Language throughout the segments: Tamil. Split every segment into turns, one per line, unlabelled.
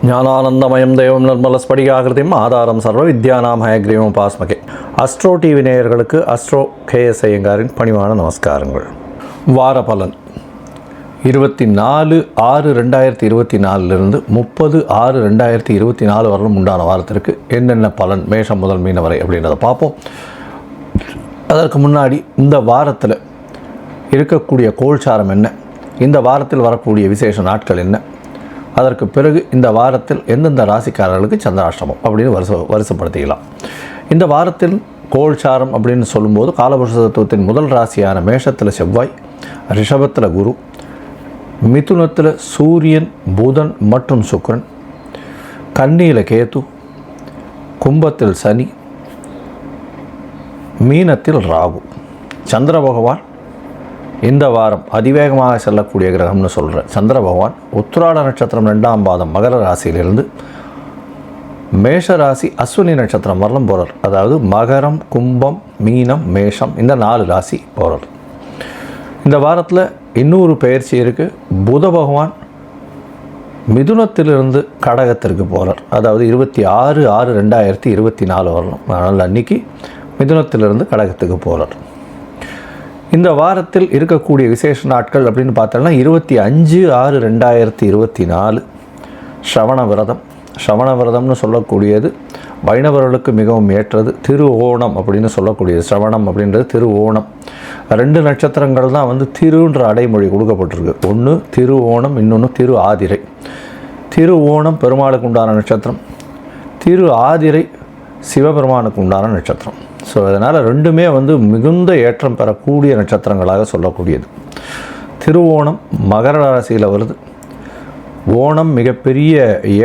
ஞானானந்தமயம் தெய்வம் நிர்மலஸ்படிகாகிருதியும் ஆதாரம் சர்வ வித்யானாம் ஹயக்ரீவம் பாஸ்மகே. அஸ்ட்ரோ டிவி நேயர்களுக்கு அஸ்ட்ரோ கேஎஸ் ஐயங்காரின் பணிவான நமஸ்காரங்கள். வார பலன் 24/6/2024 30/6/2024 வரலும் உண்டான வாரத்திற்கு என்னென்ன பலன் மேஷம் முதல் மீன வரை அப்படின்றத பார்ப்போம். அதற்கு முன்னாடி இந்த வாரத்தில் இருக்கக்கூடிய கோல்சாரம் என்ன, இந்த வாரத்தில் வரக்கூடிய விசேஷ நாட்கள் என்ன, அதற்கு பிறகு இந்த வாரத்தில் எந்தெந்த ராசிக்காரர்களுக்கு சந்திராஷ்டமம் அப்படின்னு வரிசைப்படுத்திக்கலாம். இந்த வாரத்தில் கோல்சாரம் அப்படின்னு சொல்லும்போது காலபுருஷ தத்துவத்தின் முதல் ராசியான மேஷத்தில் செவ்வாய், ரிஷபத்தில் குரு, மிதுனத்தில் சூரியன், புதன் மற்றும் சுக்கிரன், கன்னியில் கேது, கும்பத்தில் சனி, மீனத்தில் ராகு. சந்திர பகவான் இந்த வாரம் அதிவேகமாக செல்லக்கூடிய கிரகம்னு சொல்கிற சந்திர பகவான் உத்திராட நட்சத்திரம் 2ஆம் பாதம் மகர ராசியிலிருந்து மேஷ ராசி அஸ்வினி நட்சத்திரம் வரலும் போகிறார். அதாவது மகரம், கும்பம், மீனம், மேஷம் இந்த 4 ராசி போகிறார். இந்த வாரத்தில் இன்னொரு பயிற்சி இருக்குது. புத பகவான் மிதுனத்திலிருந்து கடகத்திற்கு போகிறார். அதாவது 26/6/2024 வரணும். அதனால் அன்றைக்கி மிதுனத்திலிருந்து கடகத்துக்கு போகிறார். இந்த வாரத்தில் இருக்கக்கூடிய விசேஷ நாட்கள் அப்படின்னு பார்த்தோம்னா 25/6/2024 ஸ்ரவண விரதம். ஸ்ரவண விரதம்னு சொல்லக்கூடியது வைணவர்களுக்கு மிகவும் ஏற்றது. திரு ஓணம் அப்படின்னு சொல்லக்கூடியது. ஸ்ரவணம் அப்படின்றது திரு ஓணம். 2 நட்சத்திரங்கள் தான் திருன்ற அடைமொழி கொடுக்கப்பட்டிருக்கு. ஒன்று திரு ஓணம், இன்னொன்று திரு ஆதிரை. திரு ஓணம் பெருமாளுக்கு உண்டான நட்சத்திரம், திரு ஆதிரை சிவபெருமானுக்கு உண்டான நட்சத்திரம். ஸோ அதனால் ரெண்டுமே மிகுந்த ஏற்றம் பெறக்கூடிய நட்சத்திரங்களாக சொல்லக்கூடியது. திருவோணம் மகர ராசியில் வருது. ஓணம் மிகப்பெரிய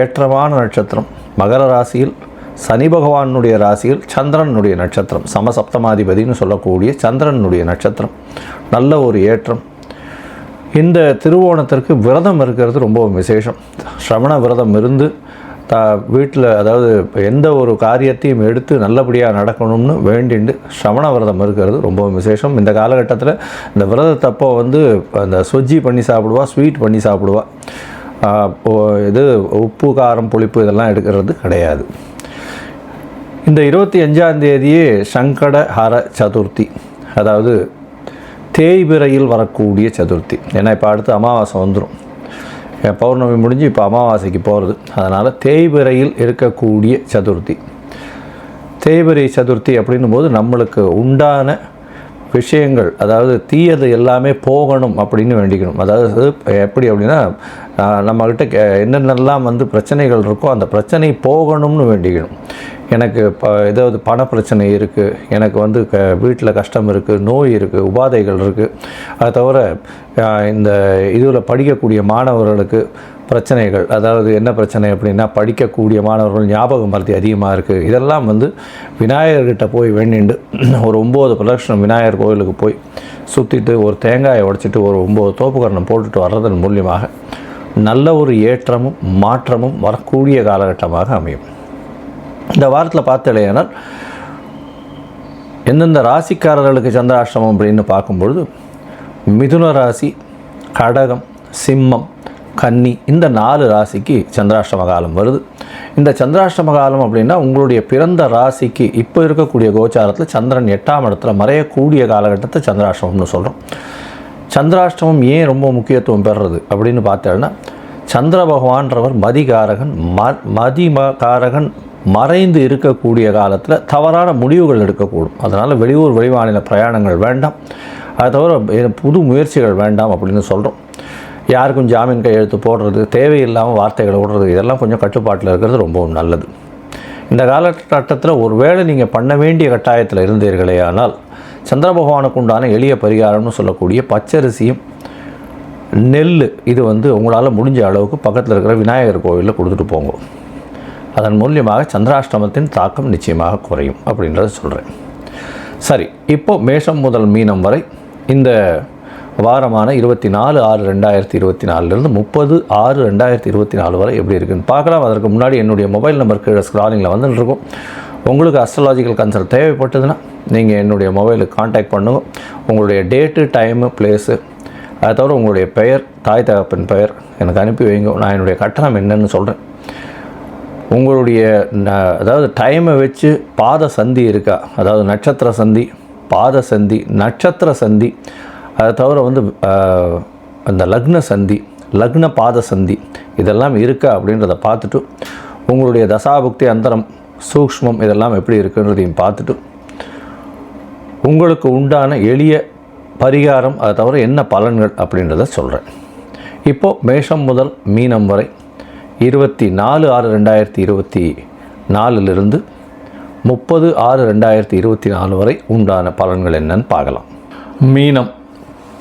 ஏற்றமான நட்சத்திரம். மகர ராசியில் சனி பகவானுடைய ராசியில் சந்திரனுடைய நட்சத்திரம், சமசப்தமாதிபதினு சொல்லக்கூடிய சந்திரனுடைய நட்சத்திரம். நல்ல ஒரு ஏற்றம். இந்த திருவோணத்திற்கு விரதம் இருக்கிறது ரொம்ப விசேஷம். ஸ்ரவண விரதம் இருந்து வீட்டில், அதாவது எந்த ஒரு காரியத்தையும் எடுத்து நல்லபடியாக நடக்கணும்னு வேண்டிண்டு ஸ்ரவண விரதம் இருக்கிறது ரொம்ப விசேஷம். இந்த காலகட்டத்தில் இந்த விரதத்தப்போ அந்த சொஜ்ஜி பண்ணி சாப்பிடுவா, ஸ்வீட் பண்ணி சாப்பிடுவா. இது உப்பு, காரம், புளிப்பு இதெல்லாம் எடுக்கிறது கிடையாது. இந்த 25ஆம் தேதியே சங்கடஹர சதுர்த்தி, அதாவது தேய்பிறையில் வரக்கூடிய சதுர்த்தி. ஏன்னா இப்போ அடுத்து அமாவாசை வந்துடும். பௌர்ணமி முடிஞ்சு இப்போ அமாவாசைக்கு போகிறது. அதனால் தேய்பிறையில் இருக்கக்கூடிய சதுர்த்தி. தேய்பிறை சதுர்த்தி அப்படின்னும் போது நம்மளுக்கு உண்டான விஷயங்கள், அதாவது தீயது எல்லாமே போகணும் அப்படின்னு வேண்டிக்கணும். அதாவது எப்படி அப்படின்னா, நம்மக்கிட்ட என்னென்னலாம் பிரச்சனைகள் இருக்கோ அந்த பிரச்சனை போகணும்னு வேண்டிக்கணும். எனக்கு ஏதாவது பண பிரச்சனை இருக்குது, எனக்கு வீட்டில் கஷ்டம் இருக்குது, நோய் இருக்குது, உபாதைகள் இருக்குது. அதை தவிர இந்த இதில் படிக்கக்கூடிய மாணவர்களுக்கு பிரச்சனைகள், அதாவது என்ன பிரச்சனை அப்படின்னா படிக்கக்கூடிய மாணவர்கள் ஞாபக மறதி அதிகமாக இருக்குது. இதெல்லாம் விநாயகர்கிட்ட போய் வேண்டிண்டு ஒரு 9 பிரதட்சணம் விநாயகர் கோயிலுக்கு போய் சுற்றிட்டு ஒரு தேங்காயை உடைச்சிட்டு ஒரு 9 தோப்புக்கரணம் போட்டுட்டு வர்றதன் மூலியமாக நல்ல ஒரு ஏற்றமும் மாற்றமும் வரக்கூடிய காலகட்டமாக அமையும். இந்த வாரத்தில் பார்த்தலையானால் எந்தெந்த ராசிக்காரர்களுக்கு சந்திராஷ்டமம் அப்படின்னு பார்க்கும்பொழுது மிதுன ராசி, கடகம், சிம்மம், கன்னி இந்த 4 ராசிக்கு சந்திராஷ்டம காலம் வருது. இந்த சந்திராஷ்டம காலம் அப்படின்னா உங்களுடைய பிறந்த ராசிக்கு இப்போ இருக்கக்கூடிய கோச்சாரத்தில் சந்திரன் 8ஆம் இடத்துல மறையக்கூடிய காலகட்டத்தை சந்திராஷ்டமம்னு சொல்கிறோம். சந்திராஷ்டமம் ஏன் ரொம்ப முக்கியத்துவம் பெறுறது அப்படின்னு பார்த்தோன்னா, சந்திர பகவான்றவர் மதிகாரகன். மதிகாரகன் மறைந்து இருக்கக்கூடிய காலத்தில் தவறான முடிவுகள் எடுக்கக்கூடும். அதனால் வெளியூர் வெளிமாநில பிரயாணங்கள் வேண்டாம். அதை தவிர புது முயற்சிகள் வேண்டாம் அப்படின்னு சொல்கிறோம். யாருக்கும் ஜாமீன் கையெழுத்து போடுறது, தேவையில்லாமல் வார்த்தைகளை விடுறது, இதெல்லாம் கொஞ்சம் கட்டுப்பாட்டில் இருக்கிறது ரொம்பவும் நல்லது. இந்த காலகட்டத்தில் ஒருவேளை நீங்கள் பண்ண வேண்டிய கட்டாயத்தில் இருந்தீர்களே ஆனால் சந்திர பகவானுக்கு உண்டான எளிய பரிகாரம்னு சொல்லக்கூடிய பச்சரிசியும் நெல் இது உங்களால் முடிஞ்ச அளவுக்கு பக்கத்தில் இருக்கிற விநாயகர் கோவிலில் கொடுத்துட்டு போங்க. அதன் மூலியமாக சந்திராஷ்டமத்தின் தாக்கம் நிச்சயமாக குறையும் அப்படின்றத சொல்கிறேன். சரி, இப்போது மேஷம் முதல் மீனம் வரை இந்த வாரமான 24/6/2024 30/6/2024 வரை எப்படி இருக்குதுன்னு பார்க்கலாம். அதற்கு முன்னாடி என்னுடைய மொபைல் நம்பர் கீழே ஸ்க்ராலிங்கில் வந்துட்டுருக்கும். உங்களுக்கு அஸ்ட்ராலாஜிக்கல் கன்சல்ட் தேவைப்பட்டதுன்னா நீங்கள் என்னுடைய மொபைலுக்கு கான்டாக்ட் பண்ணுங்க. உங்களுடைய டேட்டு, டைமு, பிளேஸு அதை தவிர உங்களுடைய பெயர், தாய் தகப்பன் பெயர் எனக்கு அனுப்பி வைங்க. நான் என்னுடைய கட்டணம் என்னன்னு சொல்கிறேன். உங்களுடைய அதாவது டைமை வச்சு பாத சந்தி இருக்கா, அதாவது நட்சத்திர சந்தி, பாத சந்தி, நட்சத்திர சந்தி, அதை தவிர வந்து அந்த லக்ன சந்தி, லக்ன பாத சந்தி இதெல்லாம் இருக்கா அப்படின்றத பார்த்துட்டு உங்களுடைய தசாபுக்தி அந்தரம் சூக்ஷ்மம் இதெல்லாம் எப்படி இருக்குன்றதையும் பார்த்துட்டு உங்களுக்கு உண்டான எளிய பரிகாரம், அதை தவிர என்ன பலன்கள் அப்படின்றத சொல்கிறேன். இப்போது மேஷம் முதல் மீனம் வரை 24/6/2024 30/6/2024 வரை உண்டான பலன்கள் என்னன்னு பார்க்கலாம். மீனம்,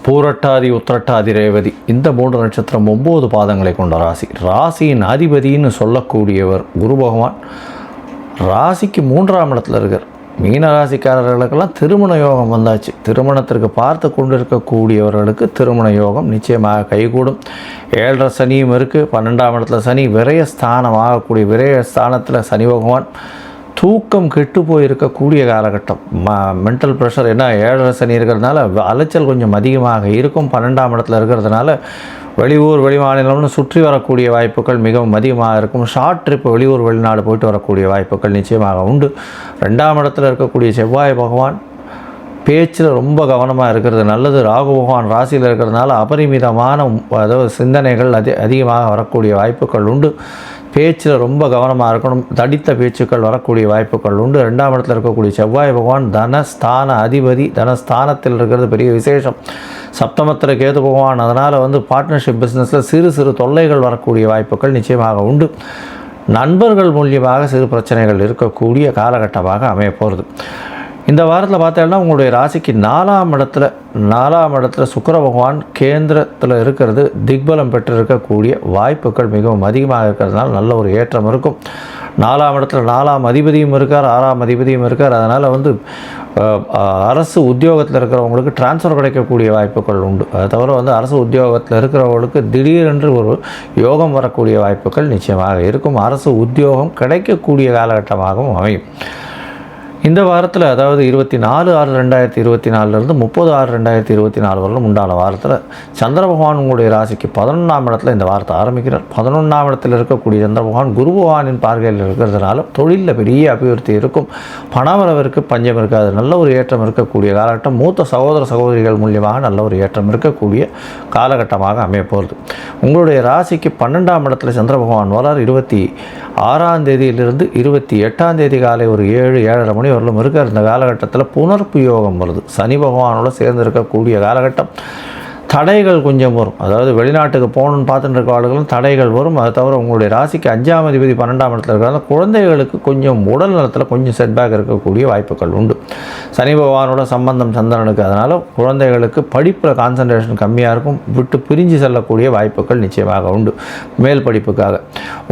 பூரட்டாதி, உத்திரட்டாதி, ரேவதி இந்த 3 நட்சத்திரம் 9 பாதங்களை கொண்ட ராசி. ராசியின் அதிபதினு சொல்லக்கூடியவர் குரு பகவான். ராசிக்கு 3ஆம் இடத்துல இருக்கார். மீன ராசிக்காரர்களுக்கெல்லாம் திருமண யோகம் வந்தாச்சு. திருமணத்திற்கு பார்த்து கொண்டு இருக்கக்கூடியவர்களுக்கு திருமண யோகம் நிச்சயமாக கைகூடும். 7.5 சனியும் இருக்குது. 12ஆம் இடத்துல சனி, விரயஸ்தானம் ஆகக்கூடிய விரயஸ்தானத்தில் சனி பகவான். தூக்கம் கெட்டு போயிருக்கக்கூடிய காலகட்டம். மென்டல் ப்ரெஷர், ஏன்னா 7.5 சனி இருக்கிறதுனால அலைச்சல் கொஞ்சம் அதிகமாக இருக்கும். 12ஆம் இடத்துல இருக்கிறதுனால வெளியூர் வெளிமாநிலம்னு சுற்றி வரக்கூடிய வாய்ப்புகள் மிகவும் அதிகமாக இருக்கும். ஷார்ட் ட்ரிப் வெளியூர் வெளிநாடு போயிட்டு வரக்கூடிய வாய்ப்புகள் நிச்சயமாக உண்டு. 2ஆம் இடத்துல இருக்கக்கூடிய செவ்வாய் பகவான் பேச்சில் ரொம்ப கவனமாக இருக்கிறது நல்லது. ராகு பகவான் ராசியில் இருக்கிறதுனால அபரிமிதமான அதாவது சிந்தனைகள் அதிகமாக வரக்கூடிய வாய்ப்புகள் உண்டு. பேச்சில் ரொம்ப கவனமாக இருக்கணும். தடித்த பேச்சுக்கள் வரக்கூடிய வாய்ப்புகள் உண்டு. 2ஆம் இடத்துல இருக்கக்கூடிய செவ்வாய் பகவான் தனஸ்தான அதிபதி. தனஸ்தானத்தில் இருக்கிறது பெரிய விசேஷம். சப்தமத்தில் கேது பகவான். அதனால் வந்து பார்ட்னர்ஷிப் பிஸ்னஸில் சிறு சிறு தொல்லைகள் வரக்கூடிய வாய்ப்புகள் நிச்சயமாக உண்டு. நண்பர்கள் மூலியமாக சிறு பிரச்சனைகள் இருக்கக்கூடிய காலகட்டமாக அமைய போகிறது. இந்த வாரத்தில் பார்த்தீங்கன்னா உங்களுடைய ராசிக்கு 4ஆம் இடத்துல சுக்கிர பகவான் கேந்திரத்தில் இருக்கிறது திக்பலம் பெற்றிருக்கக்கூடிய வாய்ப்புகள் மிகவும் அதிகமாக இருக்கிறதுனால நல்ல ஒரு ஏற்றம் இருக்கும். 4ஆம் இடத்துல 4ஆம் அதிபதியும் இருக்கார், 6ஆம் அதிபதியும் இருக்கார். அதனால் வந்து அரசு உத்தியோகத்தில் இருக்கிறவங்களுக்கு டிரான்ஸ்ஃபர் கிடைக்கக்கூடிய வாய்ப்புகள் உண்டு. அதை தவிர வந்து அரசு உத்தியோகத்தில் இருக்கிறவங்களுக்கு திடீரென்று ஒரு யோகம் வரக்கூடிய வாய்ப்புகள் நிச்சயமாக இருக்கும். அரசு உத்தியோகம் கிடைக்கக்கூடிய காலகட்டமாகவும் அமையும். இந்த வாரத்தில் அதாவது 24/6/2024 30/6/2024 வரலும் உண்டான வாரத்தில் சந்திர பகவான் உங்களுடைய ராசிக்கு 11ஆம் இடத்துல இந்த வாரத்தை ஆரம்பிக்கிறார். 11ஆம் இடத்தில் இருக்கக்கூடிய சந்திர பகவான் குரு பகவானின் பார்வையில் இருக்கிறதுனால தொழிலில் பெரிய அபிவிருத்தி இருக்கும். பணவரவிற்கு பஞ்சம் இருக்காது. நல்ல ஒரு ஏற்றம் இருக்கக்கூடிய காலகட்டம். மூத்த சகோதர சகோதரிகள் மூலியமாக நல்ல ஒரு ஏற்றம் இருக்கக்கூடிய காலகட்டமாக அமையப்போகிறது. உங்களுடைய ராசிக்கு 12ஆம் இடத்துல சந்திர பகவான் வரார். 26ஆம் தேதியிலிருந்து 28ஆம் தேதி காலை ஒரு 7-7:30 மணி வரலும் இருக்கார். இந்த காலகட்டத்தில் புனர்ப்பு யோகம் வருது. சனி பகவானோட சேர்ந்து இருக்கக்கூடிய காலகட்டம். தடைகள் கொஞ்சம் வரும். அதாவது வெளிநாட்டுக்கு போகணுன்னு பார்த்துட்டு இருக்க ஆளுகளும் தடைகள் வரும். அதை தவிர உங்களுடைய ராசிக்கு 5ஆம் அதிபதி 12ஆம் இடத்துல இருக்கிறதால குழந்தைகளுக்கு கொஞ்சம் உடல் நலத்தில் கொஞ்சம் செட்பேக் இருக்கக்கூடிய வாய்ப்புகள் உண்டு. சனி பகவானோட சம்பந்தம் சந்திரனுக்கு. அதனால் குழந்தைகளுக்கு படிப்பில் கான்சன்ட்ரேஷன் கம்மியாக இருக்கும். விட்டு பிரிஞ்சு செல்லக்கூடிய வாய்ப்புகள் நிச்சயமாக உண்டு மேல் படிப்புக்காக.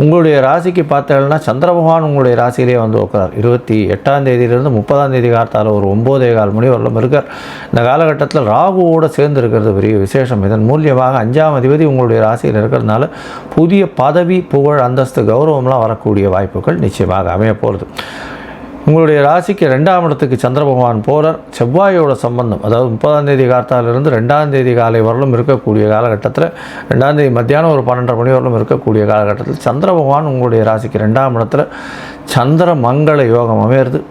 உங்களுடைய ராசிக்கு பார்த்தீங்கன்னா சந்திர பகவான் உங்களுடைய ராசியிலே வந்து உட்கிறார். 28ஆம் தேதியிலிருந்து 30ஆம் தேதி காலத்தால் ஒரு 9:15 மணி வரலும் இருக்கார். இந்த காலகட்டத்தில் ராகுவோடு சேர்ந்து இருக்கிறது பெரிய விசேஷம். இதன் மூலியமாக 5ஆம் அதிபதி உங்களுடைய ராசியில் இருக்கிறதுனால புதிய பதவி, புகழ், அந்தஸ்து, கௌரவம்லாம் வரக்கூடிய வாய்ப்புகள் நிச்சயமாக அமைய போகிறது. உங்களுடைய ராசிக்கு 2ஆம் இடத்துக்கு சந்திர பகவான் போகிறார். செவ்வாயோட சம்பந்தம் அதாவது 30ஆம் தேதி காலத்தாலிருந்து 2ஆம் தேதி காலை வரலும் இருக்கக்கூடிய காலகட்டத்தில் 2ஆம் தேதி மத்தியானம் ஒரு 12:30 மணி வரலும் இருக்கக்கூடிய காலகட்டத்தில் சந்திர பகவான் உங்களுடைய ராசிக்கு 2ஆம் இடத்துல சந்திர மங்கள யோகம் அமையிறது.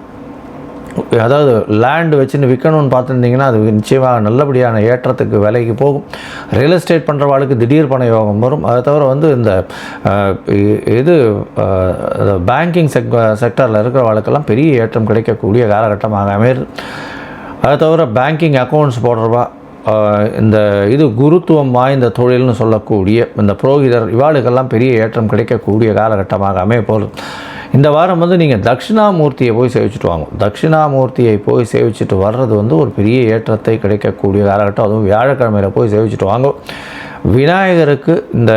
அதாவது லேண்டு வச்சுன்னு விற்கணும்னு பார்த்துருந்தீங்கன்னா அது நிச்சயமாக நல்லபடியான ஏற்றத்துக்கு விலைக்கு போகும். ரியல் எஸ்டேட் பண்ணுறவாளுக்கு திடீர் பண யோகம் வரும். அதை தவிர வந்து இந்த பேங்கிங் செக்டரில் இருக்கிறவாளுக்கெல்லாம் பெரிய ஏற்றம் கிடைக்கக்கூடிய காலகட்டமாக அமையுது. அதை தவிர பேங்கிங் அக்கௌண்ட்ஸ் போடுறவா, இந்த குருத்துவம் வாய்ந்த தொழில்னு சொல்லக்கூடிய இந்த புரோகிதர் இவாளுக்கெல்லாம் பெரிய ஏற்றம் கிடைக்கக்கூடிய காலகட்டமாக அமைய போகுது. இந்த வாரம் வந்து நீங்கள் தட்சிணாமூர்த்தியை போய் சேவிச்சுட்டு வாங்க. தட்சிணாமூர்த்தியை போய் சேவிச்சுட்டு வர்றது வந்து ஒரு பெரிய ஏற்றத்தை கிடைக்கக்கூடிய காலகட்டம். அதுவும் வியாழக்கிழமையில் போய் சேவிச்சுட்டு வாங்க. விநாயகருக்கு இந்த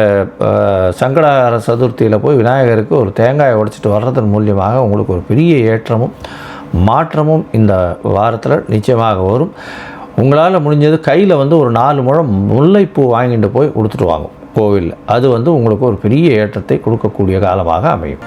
சங்கடஹர சதுர்த்தியில் போய் விநாயகருக்கு ஒரு தேங்காயை உடைச்சிட்டு வர்றதன் மூலியமாக உங்களுக்கு ஒரு பெரிய ஏற்றமும் மாற்றமும் இந்த வாரத்தில் நிச்சயமாக வரும். உங்களால் முடிஞ்சது கையில் வந்து ஒரு 4 முழம் முல்லைப்பூ வாங்கிட்டு போய் கொடுத்துட்டு வாங்க கோவிலில். அது வந்து உங்களுக்கு ஒரு பெரிய ஏற்றத்தை கொடுக்கக்கூடிய காலமாக அமையும்.